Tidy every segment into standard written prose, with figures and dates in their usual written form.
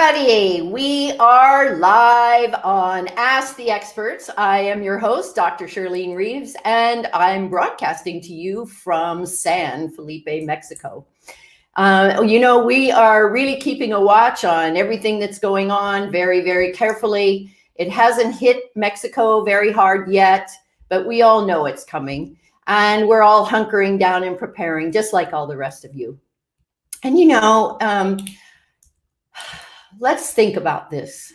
everybody. We are live on Ask the Experts. I am your host, Dr. Shirlene Reeves, and I'm broadcasting to you from San Felipe, Mexico. We are really keeping a watch on everything that's going on very, very carefully. It hasn't hit Mexico very hard yet, but we all know it's coming. And we're all hunkering down and preparing, just like all the rest of you. And let's think about this.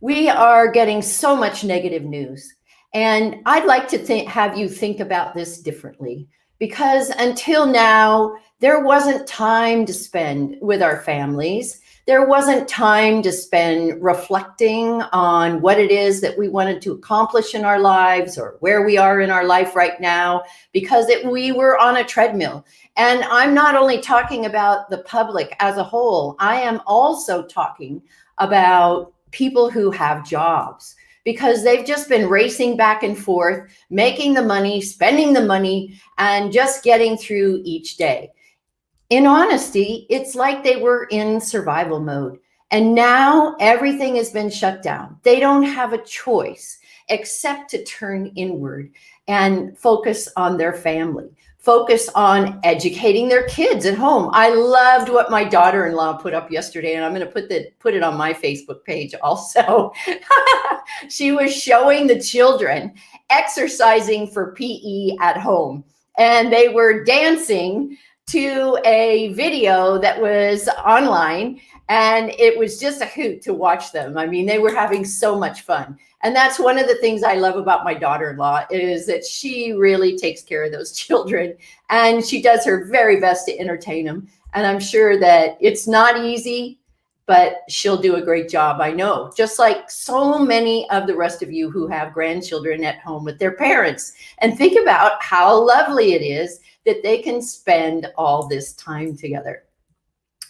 We are getting so much negative news, and I'd like to have you think about this differently, because until now, there wasn't time to spend with our families. There wasn't time to spend reflecting on what it is that we wanted to accomplish in our lives or where we are in our life right now, because we were on a treadmill. And I'm not only talking about the public as a whole, I am also talking about people who have jobs, because they've just been racing back and forth, making the money, spending the money, and just getting through each day. In honesty, it's like they were in survival mode. And now everything has been shut down. They don't have a choice except to turn inward and focus on their family, focus on educating their kids at home. I loved what my daughter-in-law put up yesterday, and I'm going to put it on my Facebook page also. She was showing the children exercising for PE at home, and they were dancing to a video that was online, and it was just a hoot to watch them. I mean, they were having so much fun. And that's one of the things I love about my daughter-in-law, is that she really takes care of those children, and she does her very best to entertain them. And I'm sure that it's not easy, but she'll do a great job, I know, just like so many of the rest of you who have grandchildren at home with their parents. And think about how lovely it is that they can spend all this time together.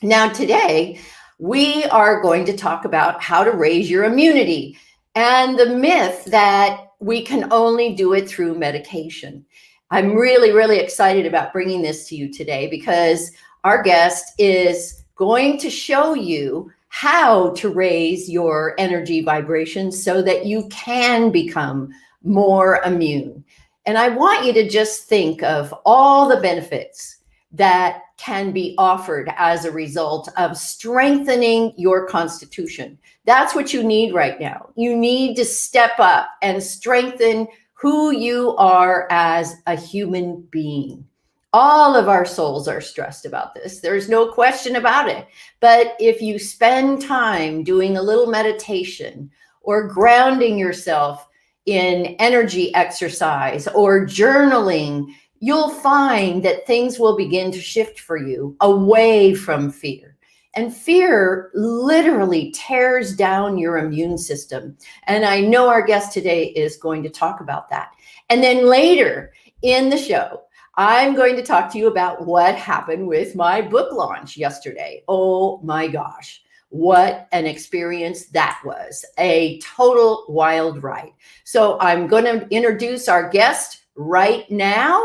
Now, today, we are going to talk about how to raise your immunity and the myth that we can only do it through medication. I'm really, really excited about bringing this to you today, because our guest is going to show you how to raise your energy vibrations so that you can become more immune. And I want you to just think of all the benefits that can be offered as a result of strengthening your constitution. That's what you need right now. You need to step up and strengthen who you are as a human being. All of our souls are stressed about this. There's no question about it. But if you spend time doing a little meditation or grounding yourself in energy exercise or journaling, you'll find that things will begin to shift for you away from fear. And fear literally tears down your immune system. And I know our guest today is going to talk about that. And then later in the show, I'm going to talk to you about what happened with my book launch yesterday. Oh my gosh. What an experience that was. A total wild ride. So I'm going to introduce our guest right now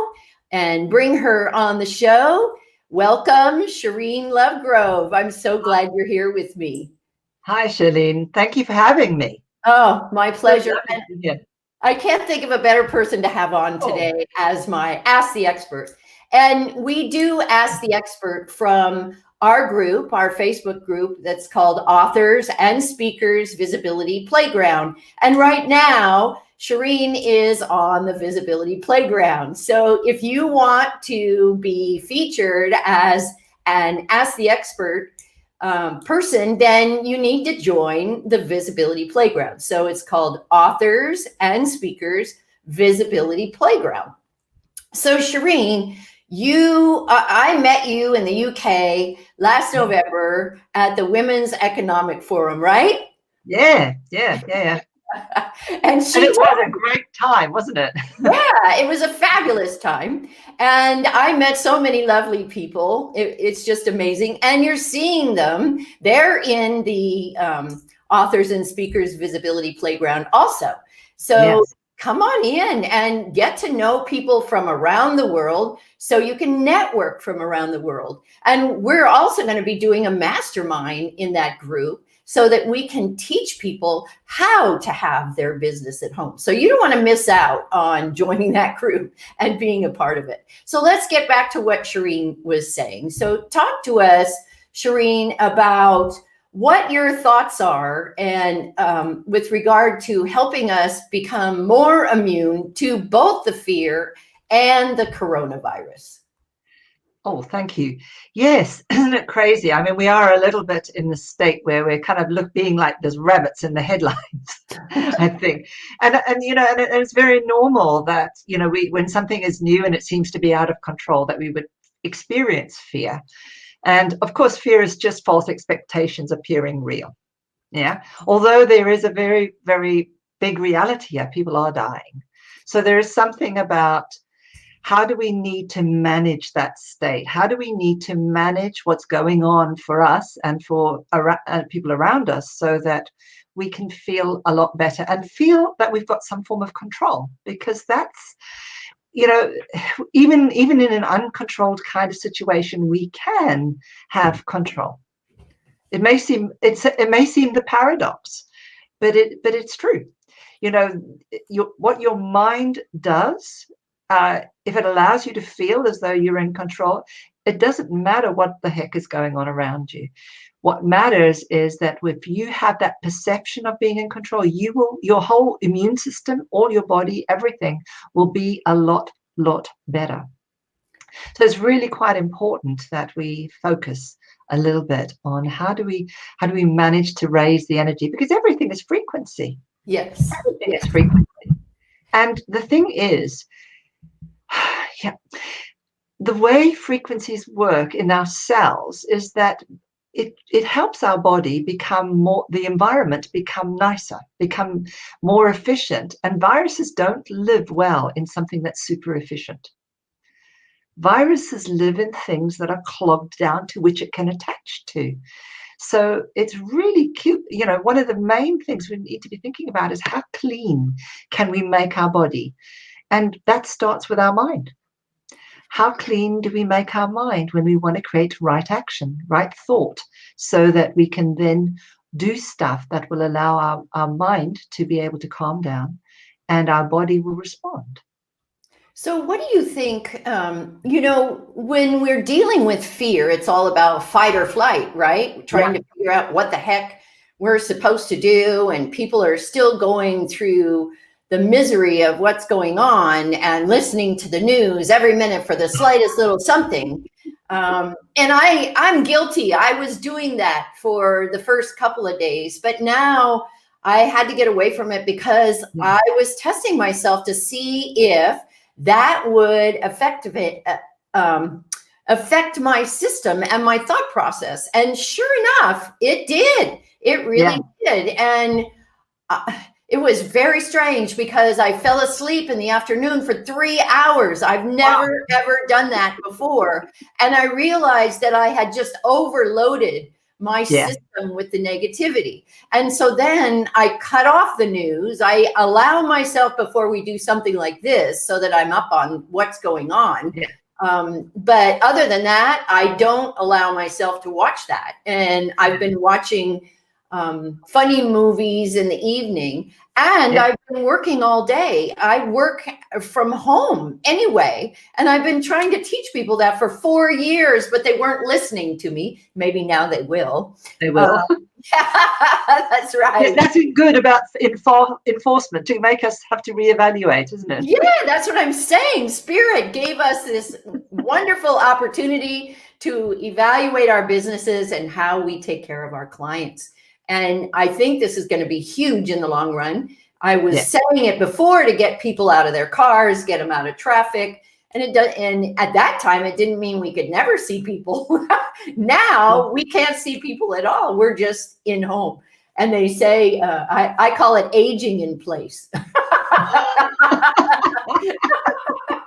and bring her on the show. Welcome, Sherine Lovegrove. I'm so glad you're here with me. Hi, Shirlene. Thank you for having me. Oh, my pleasure. I can't think of a better person to have on today as my Ask the Expert. And we do Ask the Expert from our group, our Facebook group that's called Authors and Speakers Visibility Playground. And right now, Shireen is on the Visibility Playground. So if you want to be featured as an Ask the Expert person, then you need to join the Visibility Playground. So it's called Authors and Speakers Visibility Playground. So Shireen, I met you in the UK last November at the Women's Economic Forum, right? Yeah. And it was a great time, wasn't it? Yeah, it was a fabulous time. And I met so many lovely people. It's just amazing. And you're seeing them. They're in the Authors and Speakers Visibility Playground also. So yes. Come on in and get to know people from around the world so you can network from around the world. And we're also going to be doing a mastermind in that group so that we can teach people how to have their business at home. So you don't want to miss out on joining that crew and being a part of it. So let's get back to what Shireen was saying. So talk to us, Shireen, about what your thoughts are and with regard to helping us become more immune to both the fear and the coronavirus. Oh, thank you. Yes, isn't it crazy? I mean, we are a little bit in the state where we're kind of being like those rabbits in the headlines, I think. And and it's very normal that, when something is new and it seems to be out of control, that we would experience fear. And of course, fear is just false expectations appearing real. Yeah. Although there is a very, very big reality here, people are dying. So there is something about, how do we need to manage that state? How do we need to manage what's going on for us and for people around us, so that we can feel a lot better and feel that we've got some form of control? Because that's, even in an uncontrolled kind of situation, we can have control. It may seem the paradox, but it's true. What your mind does, if it allows you to feel as though you're in control, it doesn't matter what the heck is going on around you. What matters is that if you have that perception of being in control, your whole immune system, all your body, everything will be a lot better. So it's really quite important that we focus a little bit on how do we manage to raise the energy, because everything is frequency. Yes. Everything is frequency. And the thing is, the way frequencies work in our cells is that it helps our body the environment become nicer, become more efficient. And viruses don't live well in something that's super efficient. Viruses live in things that are clogged down, to which it can attach to. So it's really cute. One of the main things we need to be thinking about is, how clean can we make our body? And that starts with our mind. How clean do we make our mind when we want to create right action, right thought, so that we can then do stuff that will allow our mind to be able to calm down and our body will respond? So what do you think, when we're dealing with fear, it's all about fight or flight, right? Trying to figure out what the heck we're supposed to do. And people are still going through the misery of what's going on and listening to the news every minute for the slightest little something. And I'm guilty. I was doing that for the first couple of days, but now I had to get away from it, because I was testing myself to see if that would affect my system and my thought process. And sure enough, it did. It really did. And it was very strange, because I fell asleep in the afternoon for 3 hours. I've never, ever done that before. And I realized that I had just overloaded my system with the negativity. And so then I cut off the news. I allow myself, before we do something like this, so that I'm up on what's going on. But other than that, I don't allow myself to watch that. And I've been watching funny movies in the evening, and I've been working all day. I work from home anyway, and I've been trying to teach people that for 4 years, but they weren't listening to me. Maybe now they will. They will. That's right. That's good about enforcement, to make us have to reevaluate, isn't it? Yeah, that's what I'm saying. Spirit gave us this wonderful opportunity to evaluate our businesses and how we take care of our clients. And I think this is going to be huge in the long run. I was saying it before, to get people out of their cars, get them out of traffic. And it does. And at that time, it didn't mean we could never see people. Now we can't see people at all. We're just in home. And they say, I call it aging in place.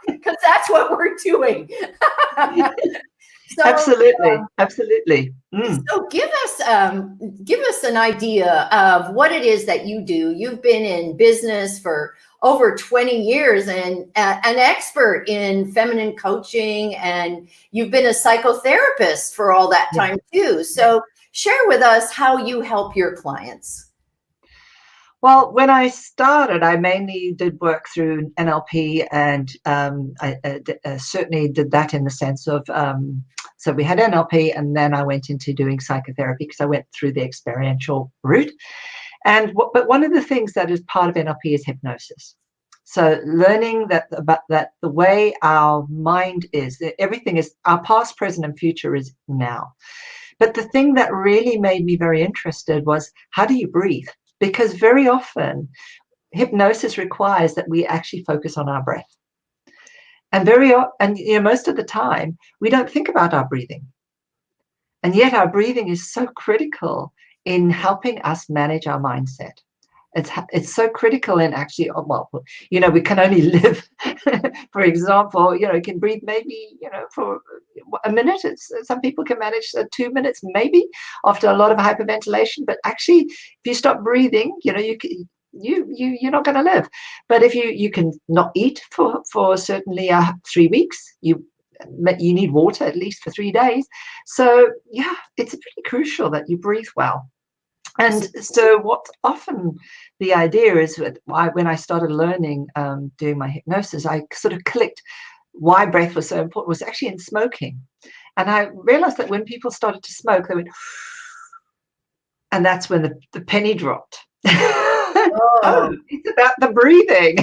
Because that's what we're doing. So, absolutely. So give us an idea of what it is that you do. You've been in business for over 20 years and an expert in feminine coaching, and you've been a psychotherapist for all that time too. So Share with us how you help your clients. Well, when I started, I mainly did work through NLP, and I certainly did that in the sense of, so we had NLP, and then I went into doing psychotherapy because I went through the experiential route. But one of the things that is part of NLP is hypnosis. So learning that the way our mind is, that everything is, our past, present, and future is now. But the thing that really made me very interested was, how do you breathe? Because very often hypnosis requires that we actually focus on our breath. And most of the time we don't think about our breathing. And yet our breathing is so critical in helping us manage our mindset. It's so critical in actually, we can only live, for example, you can breathe maybe, for a minute. Some people can manage 2 minutes, maybe, after a lot of hyperventilation. But actually, if you stop breathing, you're not going to live. But if you can not eat for certainly 3 weeks, you need water at least for 3 days. So yeah, it's pretty crucial that you breathe well. And so what often the idea is that when I started learning, doing my hypnosis, I sort of clicked why breath was so important was actually in smoking. And I realized that when people started to smoke, they went, and that's when the penny dropped. Oh, it's about the breathing.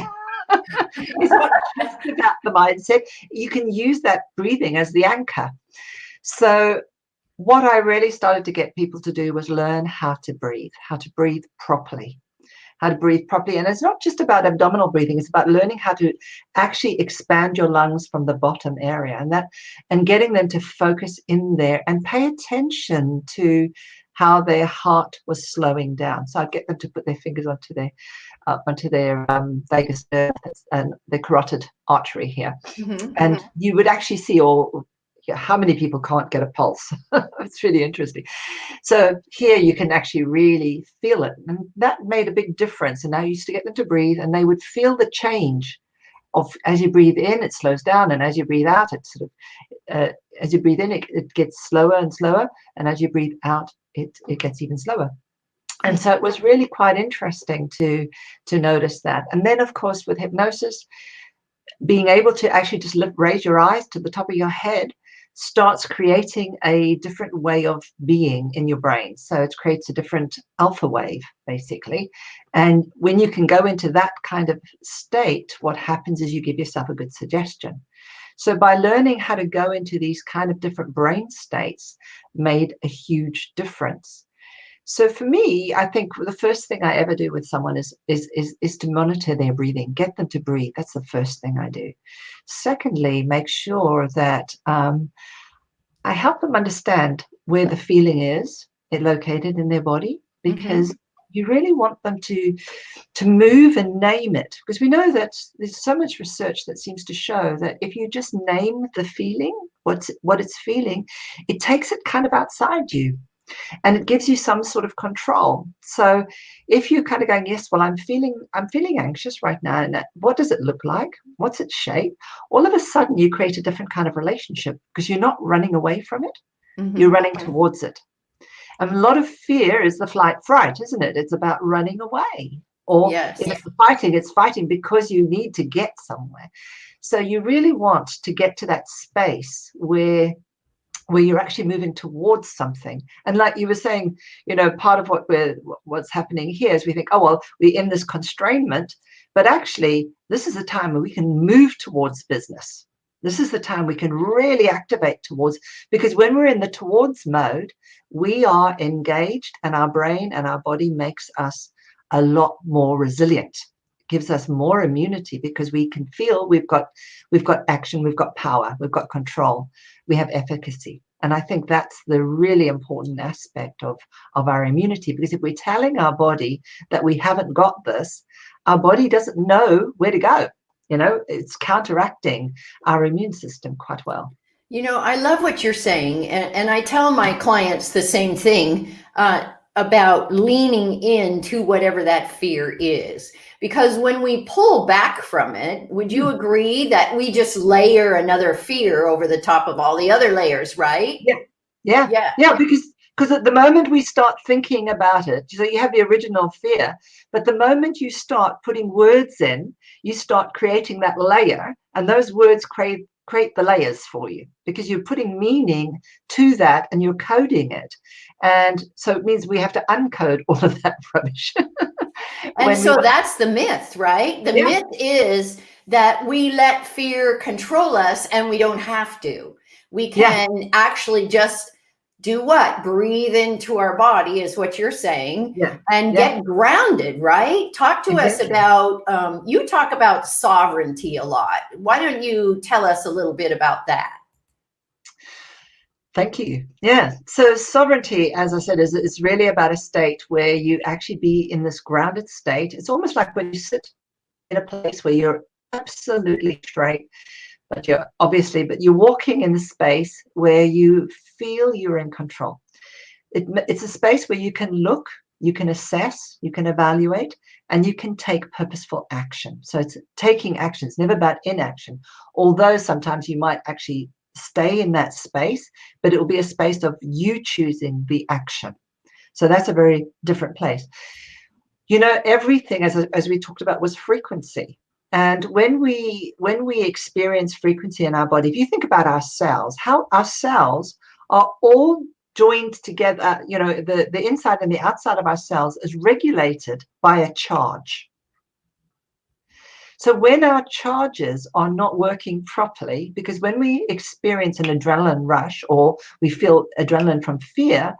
It's not just about the mindset. You can use that breathing as the anchor. So what I really started to get people to do was learn how to breathe properly. And it's not just about abdominal breathing. It's about learning how to actually expand your lungs from the bottom area, and getting them to focus in there and pay attention to how their heart was slowing down. So I'd get them to put their fingers onto their vagus nerve and the carotid artery here. Mm-hmm. And you would actually see how many people can't get a pulse. It's really interesting. So here you can actually really feel it. And that made a big difference. And I used to get them to breathe, and they would feel the change of, as you breathe in, it slows down. And as you breathe out, it sort of, as you breathe in, it gets slower and slower. And as you breathe out, it gets even slower. And so it was really quite interesting to notice that. And then, of course, with hypnosis, being able to actually just raise your eyes to the top of your head starts creating a different way of being in your brain. So it creates a different alpha wave, basically. And when you can go into that kind of state, what happens is you give yourself a good suggestion. So by learning how to go into these kind of different brain states made a huge difference. So for me, I think the first thing I ever do with someone is to monitor their breathing, get them to breathe. That's the first thing I do. Secondly, make sure that I help them understand where the feeling is located in their body, because you really want them to move and name it, because we know that there's so much research that seems to show that if you just name the feeling, what it's feeling, it takes it kind of outside you. And it gives you some sort of control. So if you're kind of going, yes, well, I'm feeling anxious right now, and what does it look like? What's its shape? All of a sudden, you create a different kind of relationship, because you're not running away from it. You're running towards it. And a lot of fear is the flight fright, isn't it? It's about running away. Or if it's fighting because you need to get somewhere. So you really want to get to that space where you're actually moving towards something. And like you were saying, part of what's happening here is we think, oh, well, we're in this constrainment, but actually this is a time where we can move towards business. This is the time we can really activate towards, because when we're in the towards mode, we are engaged, and our brain and our body makes us a lot more resilient, gives us more immunity, because we can feel we've got action, we've got power, we've got control, we have efficacy. And I think that's the really important aspect of our immunity, because if we're telling our body that we haven't got this, our body doesn't know where to go. It's counteracting our immune system quite well. I love what you're saying. And I tell my clients the same thing about leaning into whatever that fear is. Because when we pull back from it, would you agree that we just layer another fear over the top of all the other layers, right? Yeah. Because Because at the moment we start thinking about it, so you have the original fear, but the moment you start putting words in, you start creating that layer, and those words create the layers for you because you're putting meaning to that and you're coding it. And so it means we have to uncode all of that rubbish. And so that's the myth, right? The myth is that we let fear control us and we don't have to. We can actually just do what? Breathe into our body is what you're saying, and get grounded, right? Talk to us about, you talk about sovereignty a lot. Why don't you tell us a little bit about that? Thank you. Yeah. So sovereignty, as I said, is really about a state where you actually be in this grounded state. It's almost like when you sit in a place where you're absolutely straight, but you're walking in the space where you feel you're in control. It's a space where you can look, you can assess, you can evaluate, and you can take purposeful action. So it's taking action. It's never about inaction, although sometimes you might actually stay in that space, but it will be a space of you choosing the action. So that's a very different place. You know, everything, as we talked about, was frequency. And when we experience frequency in our body, if you think about our cells, how our cells are all joined together, you know, the inside and the outside of our cells is regulated by a charge. So when our charges are not working properly, because when we experience an adrenaline rush or we feel adrenaline from fear,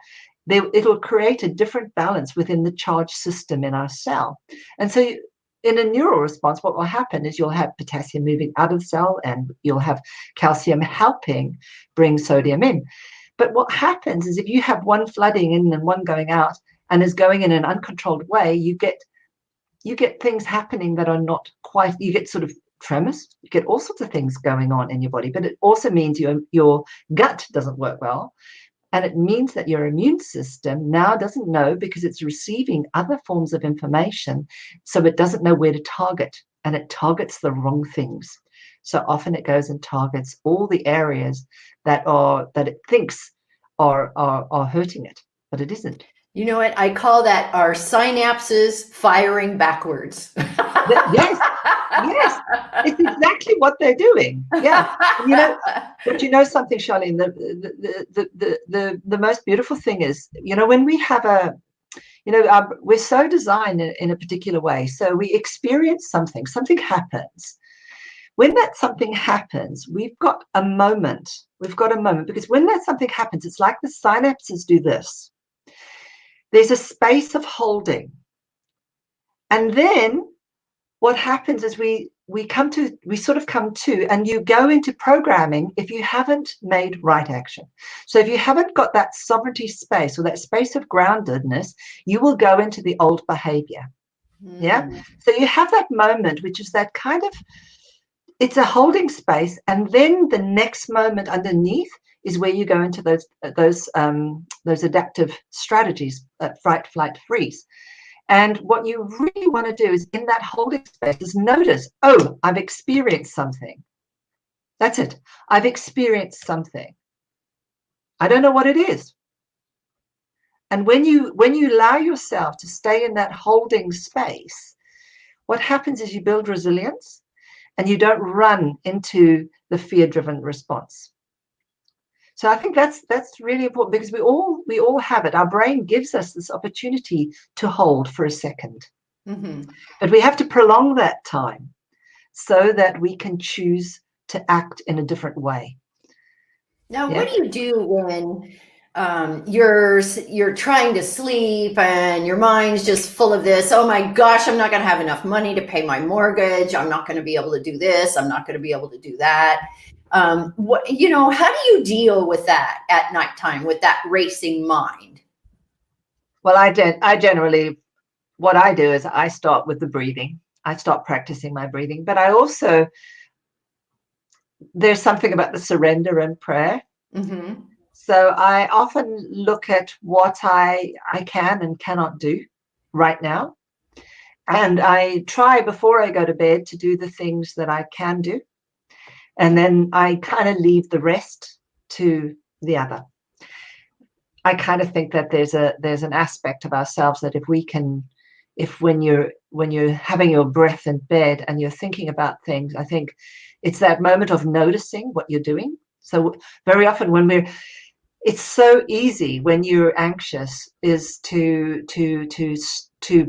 it'll create a different balance within the charge system in our cell. And so in a neural response, what will happen is you'll have potassium moving out of the cell and you'll have calcium helping bring sodium in. But what happens is if you have one flooding in and one going out and is going in an uncontrolled way, you get things happening that are not quite, you get sort of tremors, you get all sorts of things going on in your body, but it also means your gut doesn't work well. And it means that your immune system now doesn't know because it's receiving other forms of information. So it doesn't know where to target, and it targets the wrong things. So often it goes and targets all the areas that it thinks are hurting it, but it isn't. You know what? I call that our synapses firing backwards. Yes, it's exactly what they're doing. Yeah, you know, but you know something, Shirlene. The most beautiful thing is, you know, when we have we're so designed in a particular way. So we experience something happens. When that something happens, we've got a moment. Because when that something happens, it's like the synapses do this. There's a space of holding. And then what happens is we sort of come to, and you go into programming if you haven't made right action. So if you haven't got that sovereignty space or that space of groundedness, you will go into the old behavior. Yeah. So you have that moment, which is that kind of, it's a holding space. And then the next moment underneath is where you go into those adaptive strategies, fight, flight, freeze. And what you really want to do is in that holding space is notice, oh, I've experienced something. That's it. I've experienced something. I don't know what it is. And when you allow yourself to stay in that holding space, what happens is you build resilience and you don't run into the fear-driven response. So I think that's really important because we all have it. Our brain gives us this opportunity to hold for a second. But we have to prolong that time so that we can choose to act in a different way. Now, what do you do when you're trying to sleep and your mind's just full of this? Oh my gosh, I'm not going to have enough money to pay my mortgage. I'm not going to be able to do this. I'm not going to be able to do that. How do you deal with that at nighttime with that racing mind? Well, I generally, what I do is I start with the breathing. I start practicing my breathing, but I also, there's something about the surrender and prayer. So I often look at what I can and cannot do right now. And I try before I go to bed to do the things that I can do. And then I kind of leave the rest to the other. I kind of think that there's an aspect of ourselves that if when you're having your breath in bed and you're thinking about things, I think it's that moment of noticing what you're doing. So very often it's so easy when you're anxious is to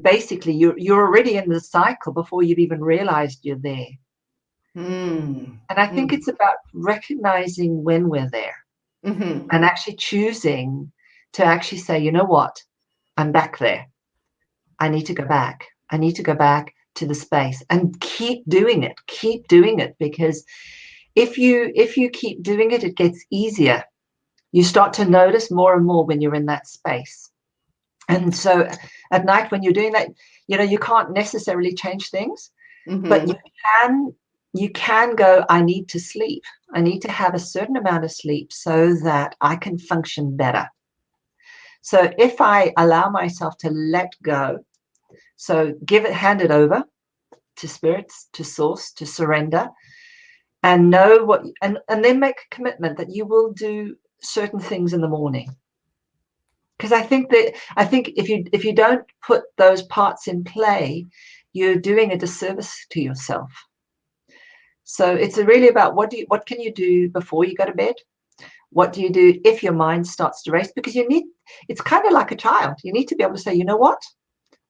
basically you're already in the cycle before you've even realized you're there. Mm. And I think it's about recognizing when we're there Mm-hmm. and actually choosing to actually say, you know what, I'm back there. I need to go back. I need to go back to the space and keep doing it. Keep doing it, because if you keep doing it, it gets easier. You start to notice more and more when you're in that space. And so at night when you're doing that, you can't necessarily change things, but Mm-hmm. you can go, I need to sleep. I need to have a certain amount of sleep so that I can function better. So if I allow myself to let go, so hand it over to spirits, to source, to surrender, and know and then make a commitment that you will do certain things in the morning. Because I think if you don't put those parts in play, you're doing a disservice to yourself. So it's really about what can you do before you go to bed? What do you do if your mind starts to race? Because it's kind of like a child. You need to be able to say, you know what?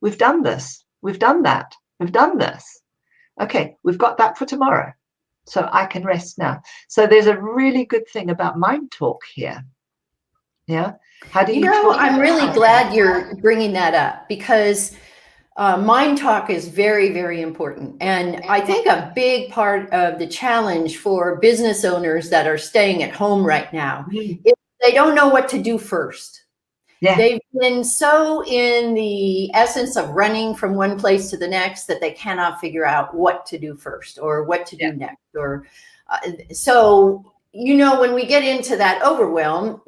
We've done this. We've done that. We've done this. Okay, we've got that for tomorrow. So I can rest now. So there's a really good thing about mind talk here. Yeah. How do you talk? I'm really glad you're bringing that up, because mind talk is very, very important. And I think a big part of the challenge for business owners that are staying at home right now is they don't know what to do first. Yeah. They've been so in the essence of running from one place to the next that they cannot figure out what to do first or what to do next. Or so, when we get into that overwhelm,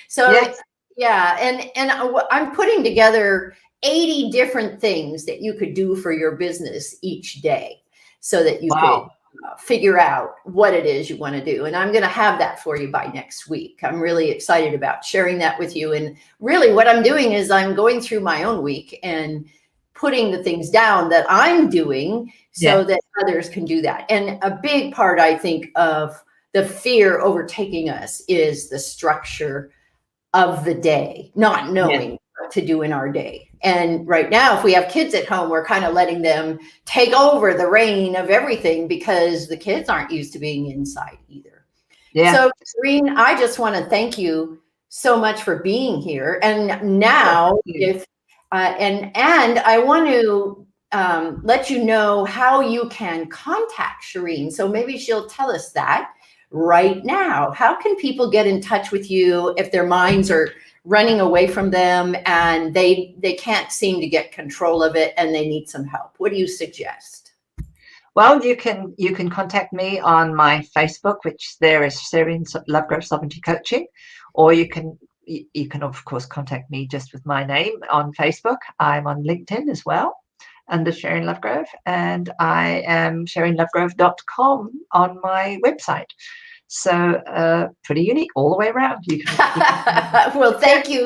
so Yes. yeah, and I'm putting together 80 different things that you could do for your business each day so that you could figure out what it is you want to do. And I'm going to have that for you by next week. I'm really excited about sharing that with you. And really what I'm doing is I'm going through my own week and putting the things down that I'm doing so that others can do that. And a big part, I think, of the fear overtaking us is the structure of the day, not knowing what to do in our day. And right now, if we have kids at home, we're kind of letting them take over the reign of everything because the kids aren't used to being inside either. Yeah. So, Shireen, I just want to thank you so much for being here. And now, and I want to let you know how you can contact Shireen. So maybe she'll tell us that right now. How can people get in touch with you if their minds are running away from them and they can't seem to get control of it and they need some help? What do you suggest? Well, you can contact me on my Facebook, which there is Sherine Lovegrove Sovereignty Coaching, or you can of course contact me just with my name on Facebook. I'm on LinkedIn as well under Sherine Lovegrove, and I am SherineLovegrove.com on my website. So pretty unique all the way around. You can well, thank you.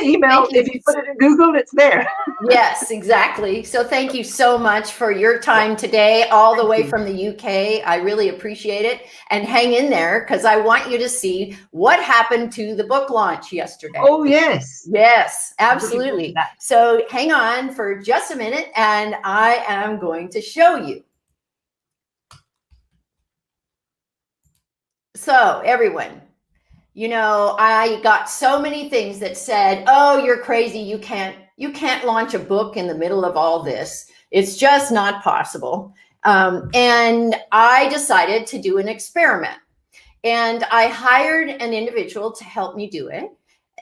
Email, if you put it in Google, it's there. Yes, exactly. So thank you so much for your time today, all the way from the UK. I really appreciate it. And hang in there, because I want you to see what happened to the book launch yesterday. Oh, yes. Yes, absolutely. So hang on for just a minute, and I am going to show you. So everyone, I got so many things that said, oh, you're crazy. You can't launch a book in the middle of all this. It's just not possible. And I decided to do an experiment. And I hired an individual to help me do it.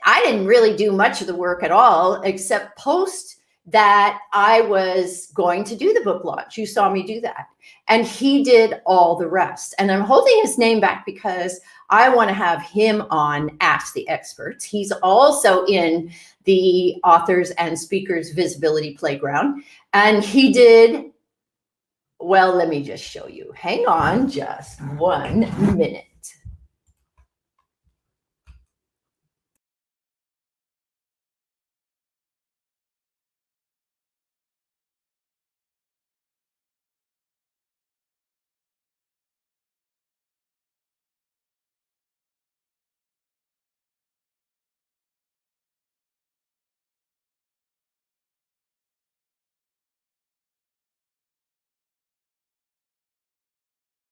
I didn't really do much of the work at all, except post that I was going to do the book launch. You saw me do that. And he did all the rest. And I'm holding his name back because I want to have him on Ask the Experts. He's also in the Authors and Speakers Visibility Playground. And he did, well, let me just show you. Hang on just 1 minute.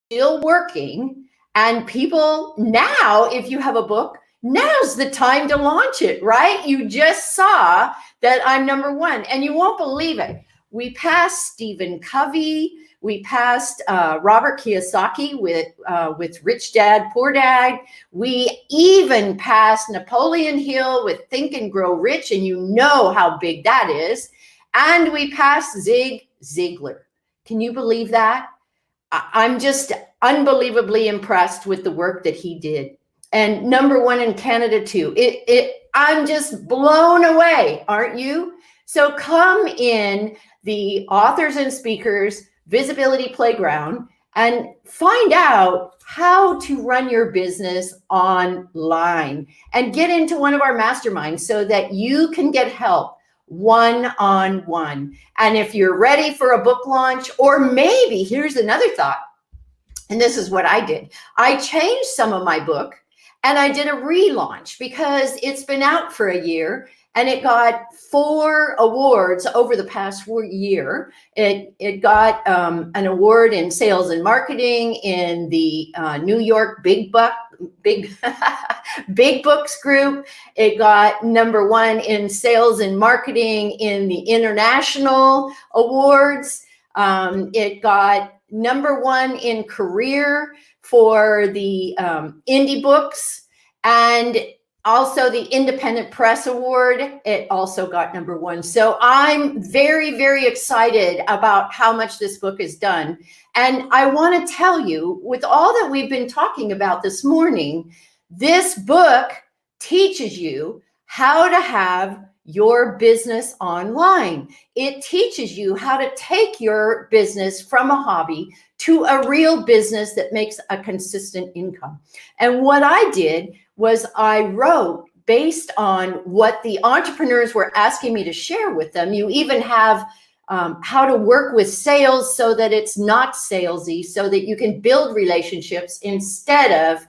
still working. And people now, if you have a book, now's the time to launch it, right? You just saw that I'm #1, and you won't believe it. We passed Stephen Covey. We passed Robert Kiyosaki with Rich Dad, Poor Dad. We even passed Napoleon Hill with Think and Grow Rich, and you know how big that is. And we passed Zig Ziglar. Can you believe that? I'm just unbelievably impressed with the work that he did. And #1 in Canada too. I'm just blown away, aren't you? So come in the Authors and Speakers Visibility Playground and find out how to run your business online and get into one of our masterminds so that you can get help one-on-one. And if you're ready for a book launch, or maybe here's another thought, and this is what I did. I changed some of my book and I did a relaunch because it's been out for a year and it got 4 awards over the past year. It got an award in sales and marketing in the New York Big Books group. It got #1 in sales and marketing in the international awards. It got #1 in career for the indie books, and also the Independent Press Award. It also got #1. So I'm very, very excited about how much this book has done. And I want to tell you, with all that we've been talking about this morning, this book teaches you how to have your business online. It teaches you how to take your business from a hobby to a real business that makes a consistent income. And what I did was I wrote based on what the entrepreneurs were asking me to share with them. You even have how to work with sales so that it's not salesy, so that you can build relationships instead of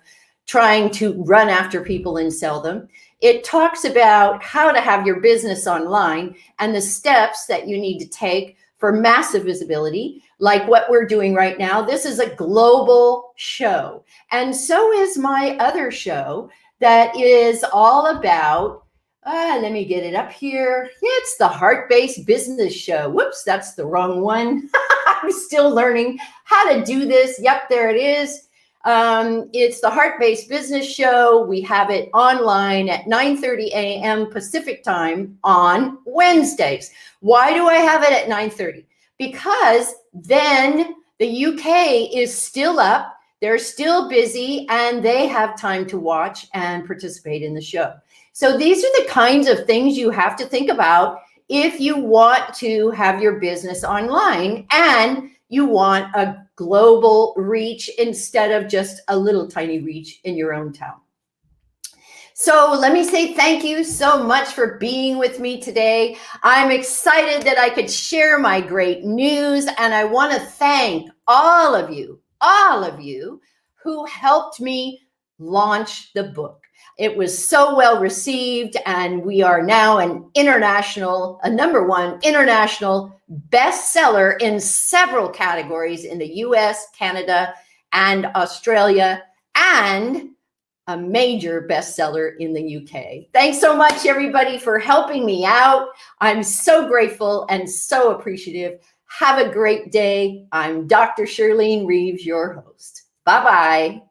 trying to run after people and sell them. It talks about how to have your business online and the steps that you need to take for massive visibility, like what we're doing right now. This is a global show. And so is my other show that is all about, let me get it up here. It's the Heart-Based Business Show. Whoops, that's the wrong one. I'm still learning how to do this. Yep, there it is. It's the Heart-Based Business Show. We have it online at 9:30 a.m. Pacific time on Wednesdays. Why do I have it at 9:30? Because then the UK is still up, they're still busy, and they have time to watch and participate in the show. So these are the kinds of things you have to think about if you want to have your business online and you want a global reach instead of just a little tiny reach in your own town. So let me say thank you so much for being with me today. I'm excited that I could share my great news, and I want to thank all of you who helped me launch the book. It was so well received, and we are now a #1 international bestseller in several categories in the US, Canada, and Australia, and a major bestseller in the UK. Thanks so much, everybody, for helping me out. I'm so grateful and so appreciative. Have a great day. I'm Dr. Shirlene Reeves, your host. Bye-bye.